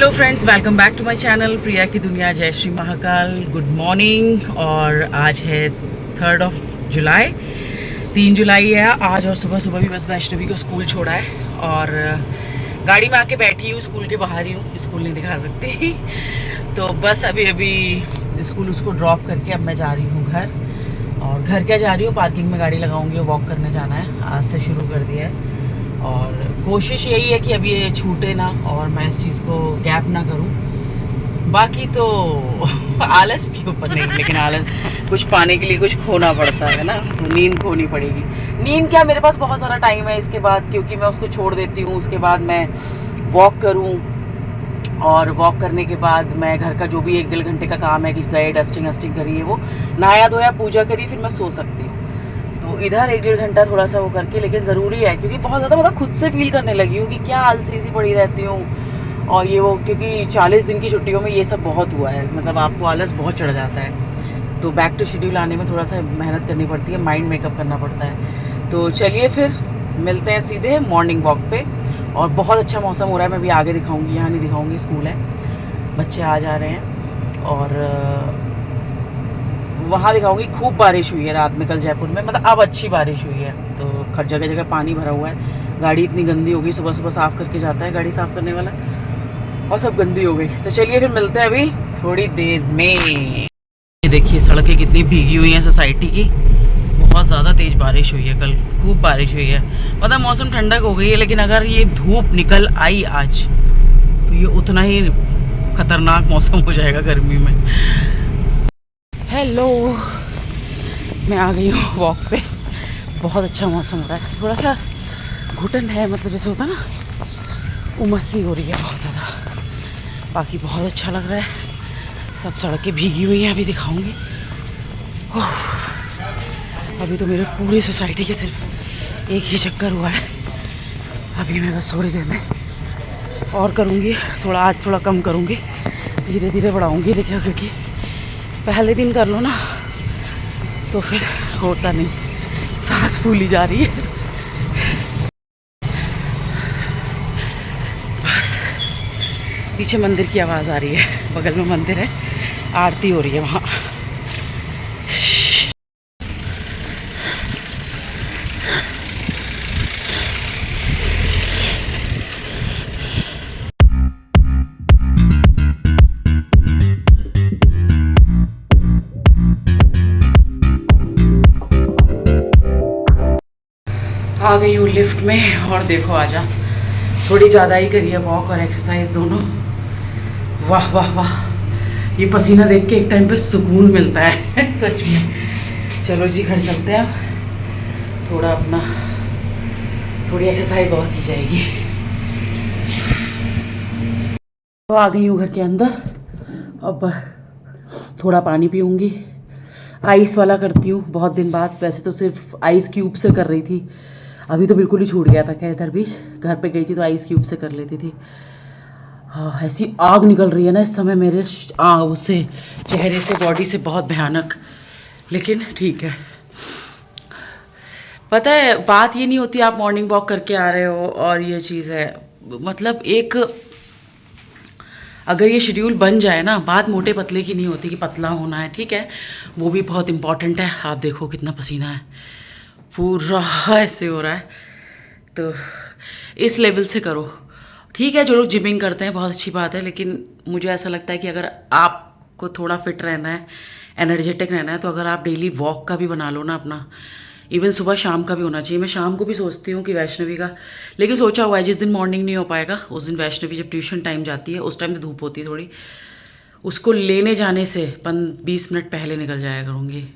Hello friends, welcome back to my channel Priya की दुनिया। जय श्री महाकाल, गुड मॉर्निंग। और आज है 3 जुलाई, 3 जुलाई है आज। और सुबह सुबह भी बस वैष्णवी को स्कूल छोड़ा है और गाड़ी में आके बैठी हूँ। स्कूल के बाहर ही हूँ, स्कूल नहीं दिखा सकती। तो बस अभी स्कूल उसको ड्रॉप करके अब मैं जा रही हूँ घर। और घर क्या जा रही हूँ, पार्किंग में गाड़ी लगाऊंगी और वॉक करने जाना है। आज से शुरू कर दिया है और कोशिश यही है कि अभी ये छूटे ना और मैं इस चीज़ को गैप ना करूं। बाकी तो आलस के ऊपर नहीं, लेकिन आलस कुछ पाने के लिए कुछ खोना पड़ता है ना, तो नींद खोनी पड़ेगी। नींद क्या, मेरे पास बहुत सारा टाइम है इसके बाद, क्योंकि मैं उसको छोड़ देती हूँ, उसके बाद मैं वॉक करूँ और वॉक करने के बाद मैं घर का जो भी 1-1.5 घंटे का काम है कि गए डस्टिंग वस्टिंग करी है, वो नहाया धोया पूजा करी, फिर मैं सो सकती हूँ। तो इधर 1-1.5 घंटा थोड़ा सा वो करके, लेकिन ज़रूरी है क्योंकि बहुत ज़्यादा मतलब खुद से फील करने लगी हूँ कि क्या आलसी सी पड़ी रहती हूँ। और ये वो, क्योंकि 40 दिन की छुट्टियों में ये सब बहुत हुआ है, मतलब आपको आलस बहुत चढ़ जाता है। तो बैक टू शेड्यूल आने में थोड़ा सा मेहनत करनी पड़ती है, माइंड मेकअप करना पड़ता है। तो चलिए फिर मिलते हैं सीधे मॉर्निंग वॉक पे। और बहुत अच्छा मौसम हो रहा है, मैं भी आगे दिखाऊँगी, यहाँ नहीं दिखाऊँगी, स्कूल है, बच्चे आ जा रहे हैं। और वहाँ दिखाऊंगी। खूब बारिश हुई है रात में कल जयपुर में, मतलब अब अच्छी बारिश हुई है, तो हर जगह जगह पानी भरा हुआ है। गाड़ी इतनी गंदी हो गई, सुबह सुबह साफ़ करके जाता है गाड़ी साफ़ करने वाला, और सब गंदी हो गई। तो चलिए फिर मिलते हैं अभी थोड़ी देर में। ये देखिए सड़कें कितनी भीगी हुई हैं सोसाइटी की, बहुत ज़्यादा तेज़ बारिश हुई है कल, खूब बारिश हुई है। मतलब मौसम ठंडक हो गई है, लेकिन अगर ये धूप निकल आई आज तो ये उतना ही खतरनाक मौसम हो जाएगा गर्मी में। हेलो, मैं आ गई हूँ वॉक पे। बहुत अच्छा मौसम हो रहा है, थोड़ा सा घुटन है, मतलब जैसे होता ना, उमस सी हो रही है बहुत ज़्यादा। बाकी बहुत अच्छा लग रहा है। सब सड़कें भीगी हुई हैं, अभी दिखाऊंगी। अभी तो मेरे पूरी सोसाइटी के सिर्फ एक ही चक्कर हुआ है। अभी मैं बस थोड़ी देर में और करूँगी, थोड़ा आज थोड़ा कम करूँगी, धीरे धीरे बढ़ाऊँगी। लेकिन क्योंकि पहले दिन कर लो ना तो फिर होता नहीं, सांस फूली जा रही है। बस पीछे मंदिर की आवाज़ आ रही है, बगल में मंदिर है, आरती हो रही है वहाँ। आ गई हूँ लिफ्ट में और देखो आजा, थोड़ी ज़्यादा ही करी है वॉक और एक्सरसाइज दोनों। वाह वाह वाह, ये पसीना देख के एक टाइम पे सुकून मिलता है सच में। चलो जी घर चलते हैं, अब थोड़ा अपना थोड़ी एक्सरसाइज और की जाएगी। तो आ गई हूँ घर के अंदर, अब थोड़ा पानी पीऊँगी। आइस वाला करती हूँ बहुत दिन बाद, वैसे तो सिर्फ आइस क्यूब से कर रही थी, अभी तो बिल्कुल ही छूट गया था। क्या इधर बीच घर पे गई थी तो आइस क्यूब से कर लेती थी। हाँ, ऐसी आग निकल रही है ना इस समय मेरे उससे चेहरे से, बॉडी से, बहुत भयानक। लेकिन ठीक है, पता है बात ये नहीं होती आप मॉर्निंग वॉक करके आ रहे हो और ये चीज़ है, मतलब एक अगर ये शेड्यूल बन जाए ना, बात मोटे पतले की नहीं होती कि पतला होना है, ठीक है, वो भी बहुत इम्पॉर्टेंट है। आप देखो कितना पसीना है, पूरा ऐसे हो रहा है। तो इस लेवल से करो, ठीक है। जो लोग जिमिंग करते हैं बहुत अच्छी बात है, लेकिन मुझे ऐसा लगता है कि अगर आपको थोड़ा फिट रहना है, एनर्जेटिक रहना है, तो अगर आप डेली वॉक का भी बना लो ना अपना, इवन सुबह शाम का भी होना चाहिए। मैं शाम को भी सोचती हूँ कि वैष्णवी का, लेकिन सोचा हुआ है जिस दिन मॉर्निंग नहीं हो पाएगा उस दिन वैष्णवी जब ट्यूशन टाइम जाती है, उस टाइम तो धूप होती है थोड़ी, उसको लेने जाने से 20 मिनट पहले निकल जाया करूँगी,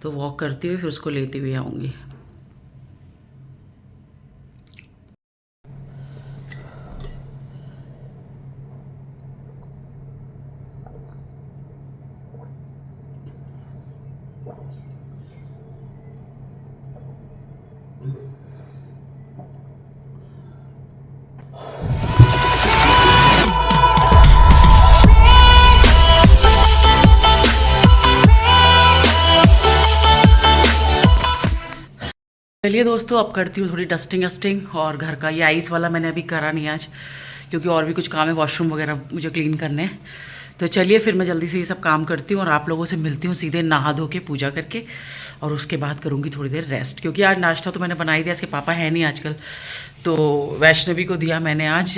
तो वॉक करती हुई फिर उसको लेती हुई आऊँगी। चलिए दोस्तों, अब करती हूँ थोड़ी डस्टिंग वस्टिंग और घर का। ये आइस वाला मैंने अभी करा नहीं आज, क्योंकि और भी कुछ काम है, वॉशरूम वगैरह मुझे क्लीन करने हैं। तो चलिए फिर मैं जल्दी से ये सब काम करती हूँ और आप लोगों से मिलती हूँ सीधे नहा धो के पूजा करके, और उसके बाद करूँगी थोड़ी देर रेस्ट, क्योंकि आज नाश्ता तो मैंने बना ही दिया। इसके पापा है नहीं आजकल, तो वैष्णवी को दिया मैंने आज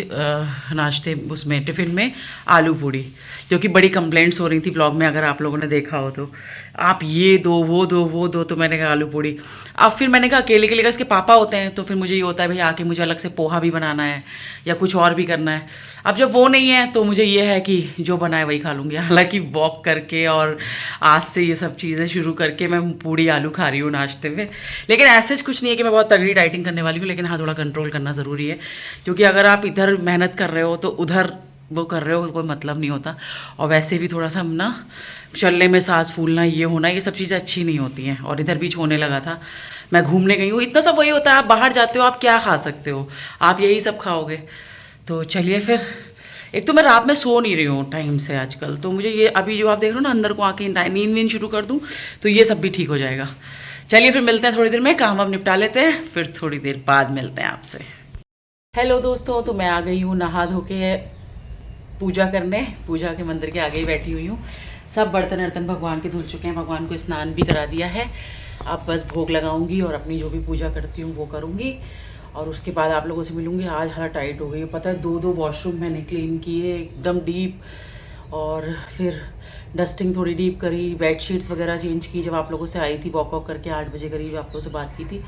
नाश्ते उसमें टिफ़िन में आलू पूड़ी, क्योंकि बड़ी कंप्लेंट्स हो रही थी व्लॉग में, अगर आप लोगों ने देखा हो तो, आप ये दो वो दो वो दो, तो मैंने कहा आलू पूड़ी। अब फिर मैंने कहा अकेले के लिए, इसके पापा होते हैं तो फिर मुझे ये होता है भाई आके मुझे अलग से पोहा भी बनाना है या कुछ और भी करना है। अब जब वो नहीं है तो मुझे ये है कि जो बनाए वही खा लूँगी। हालांकि वॉक करके और आज से ये सब चीज़ें शुरू करके मैं पूड़ी आलू खा रही हूँ नाश्ते में, लेकिन ऐसे कुछ नहीं है कि मैं बहुत तगड़ी डाइटिंग करने वाली हूँ, लेकिन हाँ थोड़ा कंट्रोल करना ज़रूरी है, क्योंकि अगर आप इधर मेहनत कर रहे हो तो उधर वो कर रहे हो, कोई मतलब नहीं होता। और वैसे भी थोड़ा सा ना चलने में सांस फूलना, ये होना, ये सब चीज़ें अच्छी नहीं होती हैं। और इधर बीच होने लगा था, मैं घूमने गई हूँ, इतना सब वही होता है। आप बाहर जाते हो, आप क्या खा सकते हो, आप यही सब खाओगे। तो चलिए फिर, एक तो मैं रात में सो नहीं रही हूँ टाइम से आजकल, तो मुझे ये अभी जो आप देख रहे हो ना अंदर को आके नींद वींद शुरू कर दूँ तो ये सब भी ठीक हो जाएगा। चलिए फिर मिलते हैं थोड़ी देर में, काम वाम निपटा लेते हैं, फिर थोड़ी देर बाद मिलते हैं आपसे। हेलो दोस्तों, तो मैं आ गई हूँ नहा धो के पूजा करने, पूजा के मंदिर के आगे ही बैठी हुई हूँ। सब बर्तन वर्तन भगवान के धुल चुके हैं, भगवान को स्नान भी करा दिया है। अब बस भोग लगाऊंगी और अपनी जो भी पूजा करती हूँ वो करूँगी, और उसके बाद आप लोगों से मिलूँगी। आज हालत टाइट हो गई है, पता है 2 वॉशरूम मैंने क्लीन किए एकदम डीप, और फिर डस्टिंग थोड़ी डीप करी, बेडशीट्स वगैरह चेंज की। जब आप लोगों से आई थी वॉक करके 8 बजे करीब आप लोगों से बात की थी,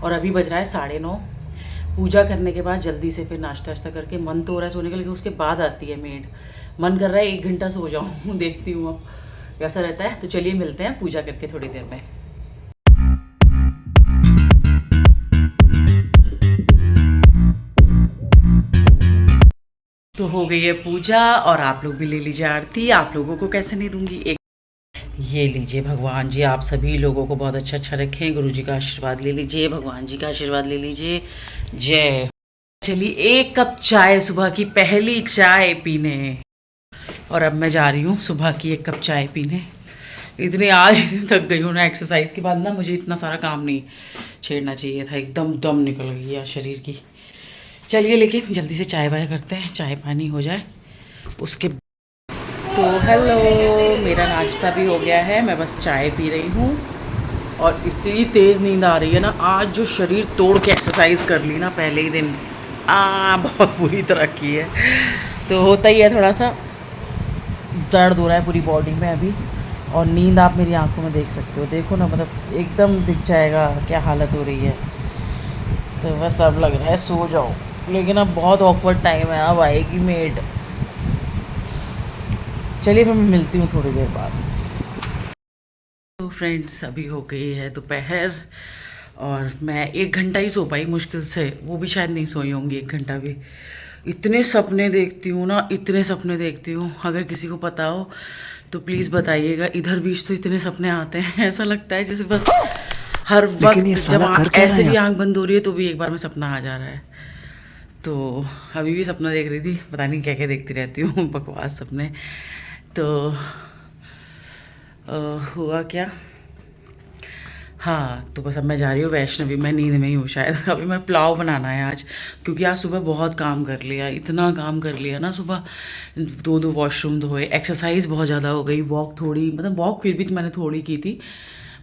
और अभी बज रहा है 9:30। पूजा करने के बाद जल्दी से फिर नाश्ता वाश्ता करके, मन तो हो रहा है सोने का, लेकिन उसके बाद आती है मेड, मन कर रहा है 1 घंटा सो जाऊँ। देखती हूँ अब कैसा रहता है। तो चलिए मिलते हैं पूजा करके थोड़ी देर में। तो हो गई है पूजा, और आप लोग भी ले लीजिए आरती, आप लोगों को कैसे नहीं दूंगी। एक ये लीजिए, भगवान जी आप सभी लोगों को बहुत अच्छा रखें, गुरु जी का आशीर्वाद ले लीजिए, भगवान जी का आशीर्वाद ले लीजिए, जय। चलिए 1 कप चाय, सुबह की पहली चाय पीने, और अब मैं जा रही हूँ सुबह की 1 कप चाय पीने। आज इतनी थक गई हूँ ना, एक्सरसाइज के बाद ना मुझे इतना सारा काम नहीं छेड़ना चाहिए था, एकदम दम निकल गई है शरीर की। चलिए लेकिन जल्दी से चाय वाय करते हैं, चाय पानी हो जाए उसके। तो हेलो, मेरा नाश्ता भी हो गया है, मैं बस चाय पी रही हूँ, और इतनी तेज़ नींद आ रही है ना। आज जो शरीर तोड़ के एक्सरसाइज कर ली ना पहले ही दिन, बहुत बुरी तरह की है, तो होता ही है, थोड़ा सा दर्द हो रहा है पूरी बॉडी में अभी। और नींद आप मेरी आंखों में देख सकते हो, देखो ना, मतलब एकदम दिख जाएगा क्या हालत हो रही है। तो बस अब लग रहा है सो जाओ, लेकिन अब बहुत ऑकवर्ड टाइम है, अब आएगी मेड। चलिए फिर मैं मिलती हूँ थोड़ी देर बाद। तो फ्रेंड्स अभी हो गई है दोपहर, और मैं 1 घंटा ही सो पाई मुश्किल से, वो भी शायद नहीं सोई होंगी 1 घंटा भी। इतने सपने देखती हूँ ना, इतने सपने देखती हूँ, अगर किसी को पता हो तो प्लीज़ बताइएगा। इधर बीच तो इतने सपने आते हैं, ऐसा लगता है जैसे बस हर वक्त जब ऐसे भी आंख बंद हो रही है तो भी एक बार में सपना आ जा रहा है। तो अभी भी सपना देख रही थी, पता नहीं क्या क्या देखती रहती हूँ, बकवास सपने। तो हुआ क्या, हाँ, तो बस अब मैं जा रही हूँ वैष्णवी, मैं नींद में ही हूँ शायद। अभी मैं पुलाव बनाना है आज, क्योंकि आज सुबह बहुत काम कर लिया, इतना काम कर लिया ना सुबह। 2 वॉशरूम धोए, एक्सरसाइज बहुत ज़्यादा हो गई, वॉक थोड़ी, मतलब वॉक फिर भी मैंने थोड़ी की थी।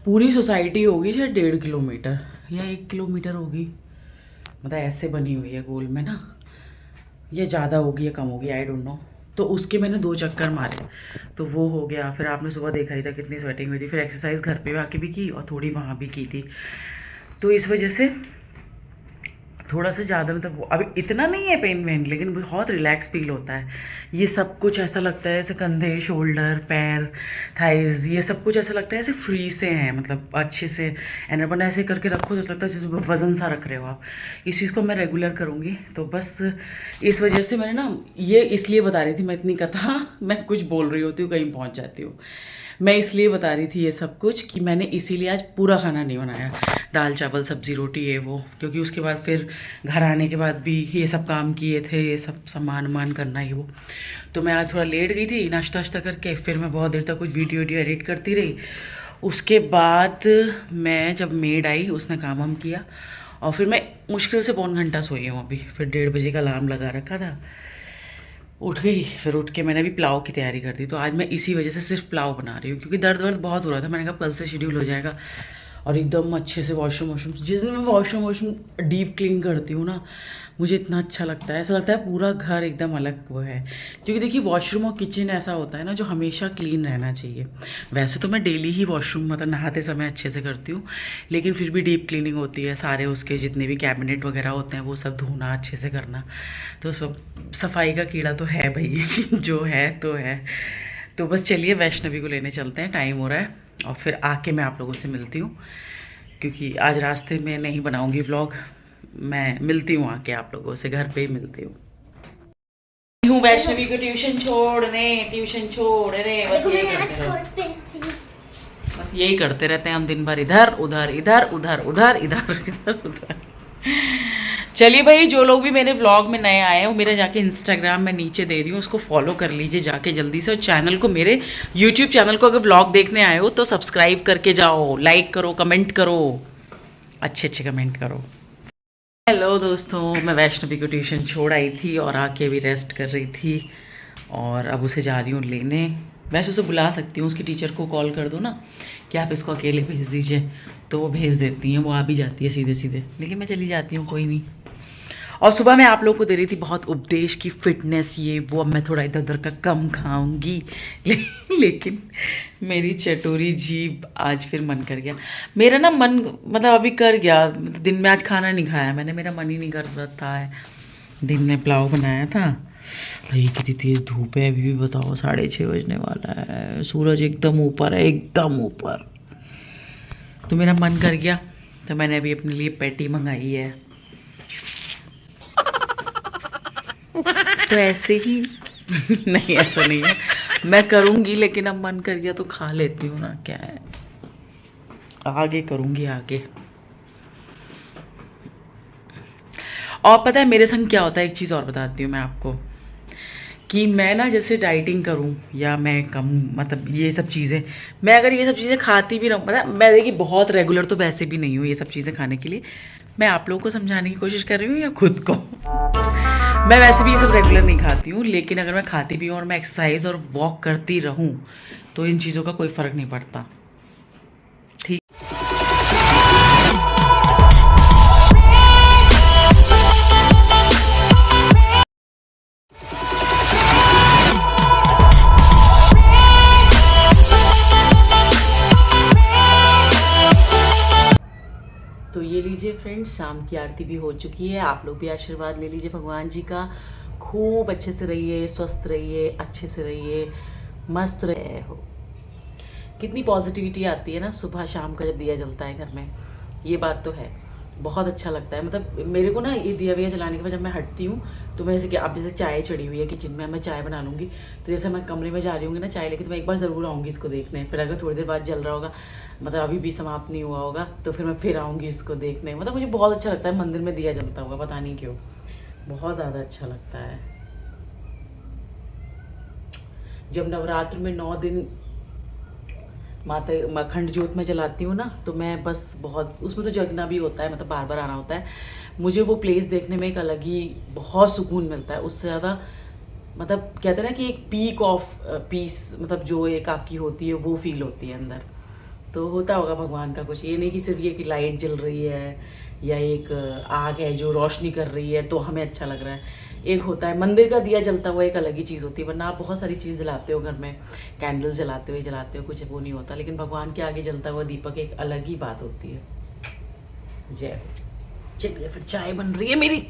पूरी सोसाइटी होगी शायद 1.5 किलोमीटर या 1 किलोमीटर होगी, मतलब ऐसे बनी हुई है गोल में ना, ये ज़्यादा होगी या कम होगी आई डोंट नो। तो उसके मैंने 2 चक्कर मारे, तो वो हो गया। फिर आपने सुबह देखा ही था कितनी स्वेटिंग हुई थी। फिर एक्सरसाइज घर पे आके भी की और थोड़ी वहाँ भी की थी, तो इस वजह से थोड़ा सा ज़्यादा, मतलब अभी इतना नहीं है पेन वेन, लेकिन बहुत रिलैक्स फील होता है। ये सब कुछ ऐसा लगता है जैसे कंधे, शोल्डर, पैर, थाइज, ये सब कुछ ऐसा लगता है ऐसे फ्री से हैं, मतलब अच्छे से। एनर्बन ऐसे करके रखो तो लगता है जैसे वज़न सा रख रहे हो आप। इस चीज़ को मैं रेगुलर करूँगी, तो बस इस वजह से मैंने ना, ये इसलिए बता रही थी मैं इतनी कथा, मैं कुछ बोल रही होती हूँ कहीं पहुँच जाती हूँ। मैं इसलिए बता रही थी ये सब कुछ कि मैंने इसीलिए आज पूरा खाना नहीं बनाया, दाल चावल सब्ज़ी रोटी ये वो, क्योंकि उसके बाद फिर घर आने के बाद भी ये सब काम किए थे, ये सब सामान वामान करना ये वो। तो मैं आज थोड़ा लेट गई थी नाश्ता वाश्ता करके, फिर मैं बहुत देर तक कुछ वीडियो एडिट करती रही। उसके बाद मैं जब मेड आई उसने काम वाम किया, और फिर मैं मुश्किल से 1.25 घंटा सोई हूँ अभी। फिर 1:30 बजे का अलार्म लगा रखा था, उठ गई, फिर उठ के मैंने अभी पुलाव की तैयारी कर दी। तो आज मैं इसी वजह से सिर्फ पुलाव बना रही हूँ, क्योंकि दर्द वर्द बहुत हो रहा था। मैंने कहा कल से शेड्यूल हो जाएगा, और एकदम अच्छे से वॉशरूम जिस दिन मैं वॉशरूम डीप क्लीन करती हूँ ना, मुझे इतना अच्छा लगता है, ऐसा लगता है पूरा घर एकदम अलग वो है। क्योंकि देखिए वॉशरूम और किचन ऐसा होता है ना जो हमेशा क्लीन रहना चाहिए। वैसे तो मैं डेली ही वॉशरूम मतलब नहाते समय अच्छे से करती हूँ, लेकिन फिर भी डीप क्लीनिंग होती है, सारे उसके जितने भी कैबिनेट वगैरह होते हैं वो सब धोना, अच्छे से करना। तो सफाई का कीड़ा तो है भाई जो है तो है। तो बस चलिए वैष्णवी को लेने चलते हैं, टाइम हो रहा है, और फिर आके मैं आप लोगों से मिलती हूँ, क्योंकि आज रास्ते में नहीं बनाऊंगी व्लॉग। मैं मिलती हूँ आके आप लोगों से, घर पे ही मिलती हूँ वैष्णवी को ट्यूशन छोड़ने बस यही करते रहते हैं हम दिन भर, इधर उधर इधर उधर उधर इधर इधर उधर। चलिए भाई, जो लोग भी मेरे व्लॉग में नए आए हैं वो मेरे जाके इंस्टाग्राम में नीचे दे रही हूँ, उसको फॉलो कर लीजिए जाके जल्दी से। और चैनल को, मेरे यूट्यूब चैनल को अगर व्लॉग देखने आए हो तो सब्सक्राइब करके जाओ, लाइक करो, कमेंट करो, अच्छे अच्छे कमेंट करो। हेलो दोस्तों, मैं वैष्णवी को ट्यूशन छोड़ आई थी और आके अभी रेस्ट कर रही थी, और अब उसे जा रही हूँ लेने। वैसे उसे बुला सकती हूँ, उसकी टीचर को कॉल कर दो ना कि आप इसको अकेले भेज दीजिए, तो वो भेज देती हैं, वो आ भी जाती है सीधे सीधे, लेकिन मैं चली जाती हूँ, कोई नहीं। और सुबह मैं आप लोगों को दे रही थी बहुत उपदेश की फिटनेस ये वो, अब मैं थोड़ा इधर उधर का कम खाऊंगी लेकिन मेरी चटोरी जीभ आज फिर मन कर गया मेरा ना, मन मतलब अभी कर गया। दिन में आज खाना नहीं खाया मैंने, मेरा मन ही नहीं कर रहा था। दिन में पुलाव बनाया था भाई, कितनी तेज़ धूप है अभी भी, बताओ 6:30 बजने वाला है, सूरज एकदम ऊपर है, एकदम ऊपर। तो मेरा मन कर गया, तो मैंने अभी अपने लिए पैटी मंगाई है। तो ऐसे ही नहीं, ऐसा नहीं है, मैं करूँगी, लेकिन अब मन कर गया तो खा लेती हूँ ना, क्या है, आगे करूँगी आगे। और पता है मेरे संग क्या होता है, एक चीज़ और बताती हूँ मैं आपको, कि मैं ना जैसे डाइटिंग करूँ या मैं कम मतलब ये सब चीज़ें, मैं अगर ये सब चीज़ें खाती भी रहूँ, मतलब मैं देखिए बहुत रेगुलर तो वैसे भी नहीं हूँ ये सब चीज़ें खाने के लिए, मैं आप लोगों को समझाने की कोशिश कर रही हूँ या खुद को। मैं वैसे भी ये सब रेगुलर नहीं खाती हूँ, लेकिन अगर मैं खाती भी हूँ और मैं एक्सरसाइज और वॉक करती रहूँ तो इन चीज़ों का कोई फ़र्क नहीं पड़ता। ठीक। तो ये लीजिए फ्रेंड्स, शाम की आरती भी हो चुकी है, आप लोग भी आशीर्वाद ले लीजिए भगवान जी का। खूब अच्छे से रहिए, स्वस्थ रहिए, अच्छे से रहिए, मस्त रहे हो। कितनी पॉजिटिविटी आती है ना सुबह शाम का जब दिया जलता है घर में, ये बात तो है, बहुत अच्छा लगता है। मतलब मेरे को ना ये दिया विया जलाने के बाद जब मैं हटती हूँ तो मैं जैसे कि अब जैसे चाय चढ़ी हुई है किचन में, मैं चाय बना लूँगी, तो जैसे मैं कमरे में जा रही हूँगी ना चाय लेके, तो मैं एक बार ज़रूर आऊँगी इसको देखने। फिर अगर थोड़ी देर बाद जल रहा होगा, मतलब अभी भी समाप्त नहीं हुआ होगा, तो फिर मैं फिर आऊँगी इसको देखने। मतलब मुझे बहुत अच्छा लगता है मंदिर में दिया जलता होगा, पता नहीं क्यों, बहुत ज़्यादा अच्छा लगता है। जब नवरात्र में 9 दिन माता अखंड ज्योत में जलाती हूँ ना, तो मैं बस बहुत, उसमें तो जगना भी होता है, मतलब बार बार आना होता है। मुझे वो प्लेस देखने में एक अलग ही बहुत सुकून मिलता है, उससे ज़्यादा मतलब कहते हैं ना कि एक पीक ऑफ पीस, मतलब जो एक आपकी होती है वो फील होती है अंदर। तो होता होगा भगवान का कुछ, ये नहीं कि सिर्फ ये कि लाइट जल रही है या एक आग है जो रोशनी कर रही है तो हमें अच्छा लग रहा है। एक होता है मंदिर का दिया जलता हुआ, एक अलग ही चीज़ होती है। वरना आप बहुत सारी चीज़ जलाते हो घर में, कैंडल्स जलाते हो, कुछ वो नहीं होता, लेकिन भगवान के आगे जलता हुआ दीपक एक अलग ही बात होती है। जय। चलिए फिर चाय बन रही है मेरी।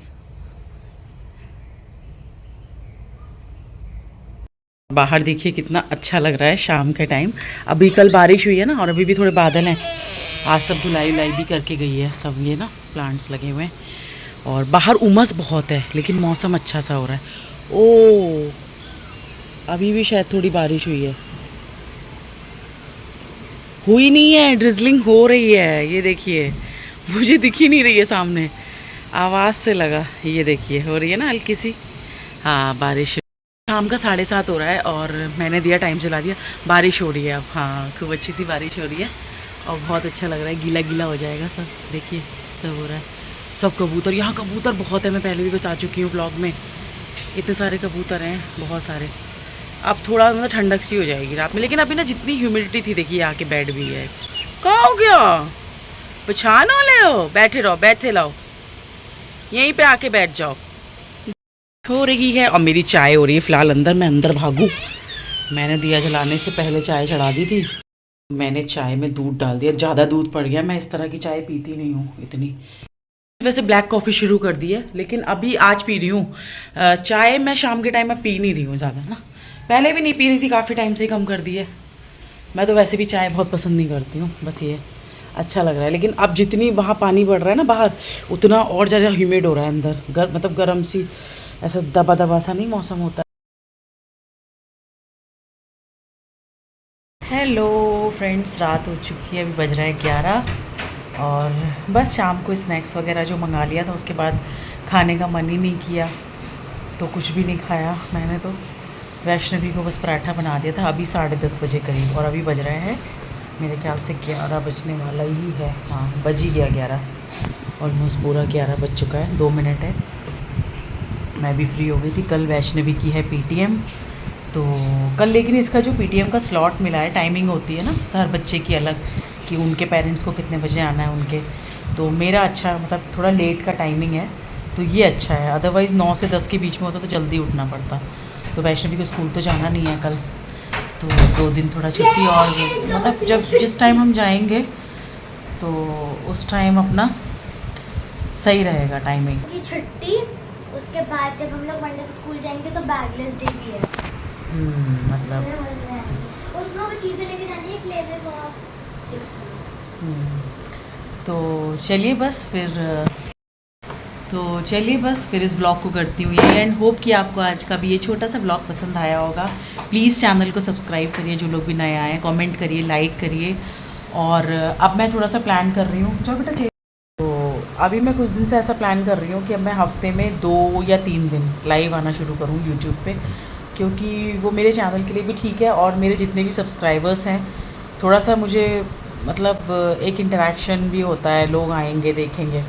बाहर देखिए कितना अच्छा लग रहा है शाम के टाइम। अभी कल बारिश हुई है ना, और अभी भी थोड़े बादल हैं। आज सब धुलाई उलाई भी करके गई है सब, ये ना प्लांट्स लगे हुए हैं, और बाहर उमस बहुत है लेकिन मौसम अच्छा सा हो रहा है। ओ अभी भी शायद थोड़ी बारिश हुई है, हुई नहीं है, ड्रिजलिंग हो रही है, ये देखिए, मुझे दिख ही नहीं रही है सामने, आवाज़ से लगा, ये देखिए हो रही है ना हल्की सी। हाँ बारिश, शाम का 7:30 हो रहा है और मैंने दिया टाइम चला दिया, बारिश हो रही है अब। हाँ खूब अच्छी सी बारिश हो रही है और बहुत अच्छा लग रहा है, गीला गीला हो जाएगा सब, देखिए सब हो रहा है। सब कबूतर, यहाँ कबूतर बहुत है, मैं पहले भी बता चुकी हूँ ब्लॉग में, इतने सारे कबूतर हैं, बहुत सारे। अब थोड़ा मतलब ठंडक सी हो जाएगी रात में, लेकिन अभी ना जितनी ह्यूमिडिटी थी देखिए आके बेड भी है। कहाँ हो गया? पछान वाले हो? बैठे रहो, बैठे लाओ, यहीं पे आके बैठ जाओ। हो रही है और मेरी चाय हो रही है फिलहाल अंदर। मैं अंदर भागूं? मैंने दिया जलाने से पहले चाय चढ़ा दी थी। मैंने चाय में दूध डाल दिया, ज़्यादा दूध पड़ गया। मैं इस तरह की चाय पीती नहीं हूँ इतनी। वैसे ब्लैक कॉफ़ी शुरू कर दी है, लेकिन अभी आज पी रही हूँ। चाय मैं शाम के टाइम में पी नहीं रही हूँ ज़्यादा ना। पहले भी नहीं पी रही थी, काफ़ी टाइम से ही कम कर दी है। मैं तो वैसे भी चाय बहुत पसंद नहीं करती हूँ, बस ये अच्छा लग रहा है। लेकिन अब जितनी वहाँ पानी बढ़ रहा है ना बाहर, उतना और ज़्यादा ह्यूमिड हो रहा है अंदर। मतलब गर्म सी, ऐसा दबा दबा सा नहीं मौसम होता। हेलो फ्रेंड्स, रात हो चुकी है, अभी बज रहा है 11। और बस शाम को स्नैक्स वगैरह जो मंगा लिया था, उसके बाद खाने का मन ही नहीं किया, तो कुछ भी नहीं खाया मैंने। तो वैष्णवी को बस पराठा बना दिया था। अभी 10:30 बजे करीब, और अभी बज रहा है मेरे ख्याल से 11 बजने वाला ही है। हाँ, बज ही गया 11, ऑलमोस्ट पूरा 11 बज चुका है, 2 मिनट है। मैं भी फ्री हो गई थी। कल वैष्णवी की है पीटीएम, तो कल लेकिन इसका जो पीटीएम का स्लॉट मिला है, टाइमिंग होती है ना हर बच्चे की अलग, कि उनके पेरेंट्स को कितने बजे आना है उनके। तो मेरा अच्छा मतलब थोड़ा लेट का टाइमिंग है, तो ये अच्छा है। अदरवाइज़ 9 से 10 के बीच में होता तो जल्दी उठना पड़ता। तो वैष्णवी को स्कूल तो जाना नहीं है कल, तो 2 दिन थोड़ा छुट्टी। और मतलब जब जिस टाइम हम जाएंगे तो उस टाइम अपना सही रहेगा टाइमिंग की छुट्टी। उसके बाद जब हम लोग मंडे को स्कूल जाएंगे तो बैगलेस डे भी है। मतलब उसमें वो चीज़ें लेके जानी है, क्ले में बहुत। तो चलिए बस फिर इस ब्लॉग को करती हूँ ये एंड। होप कि आपको आज का भी ये छोटा सा ब्लॉग पसंद आया होगा। प्लीज़ चैनल को सब्सक्राइब करिए, जो लोग भी नए आए हैं, कमेंट करिए, लाइक करिए। और अब मैं थोड़ा सा प्लान कर रही हूँ, चलो बेटा चाहिए। तो अभी मैं कुछ दिन से ऐसा प्लान कर रही हूँ कि अब मैं हफ्ते में 2 या 3 दिन लाइव आना शुरू करूँ यूट्यूब पे, क्योंकि वो मेरे चैनल के लिए भी ठीक है और मेरे जितने भी सब्सक्राइबर्स हैं, थोड़ा सा मुझे मतलब एक इंटरेक्शन भी होता है, लोग आएंगे देखेंगे।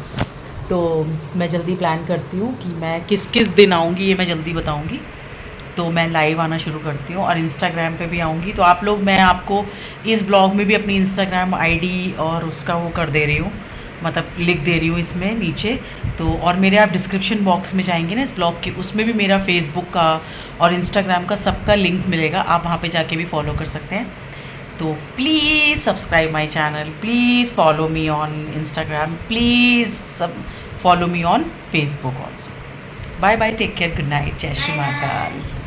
तो मैं जल्दी प्लान करती हूँ कि मैं किस किस दिन आऊँगी, ये मैं जल्दी बताऊँगी। तो मैं लाइव आना शुरू करती हूँ और इंस्टाग्राम पे भी आऊँगी। तो आप लोग, मैं आपको इस ब्लॉग में भी अपनी इंस्टाग्राम आईडी और उसका वो कर दे रही हूँ, मतलब लिख दे रही हूँ इसमें नीचे। तो और मेरे आप डिस्क्रिप्शन बॉक्स में जाएंगे ना इस ब्लॉग के, उसमें भी मेरा फेसबुक का और इंस्टाग्राम का सबका लिंक मिलेगा, आप वहाँ पे जाके भी फॉलो कर सकते हैं। तो please subscribe my channel, please follow me on Instagram, please सब follow me on Facebook also. Bye bye, take care, good night, जय श्री महाकाल।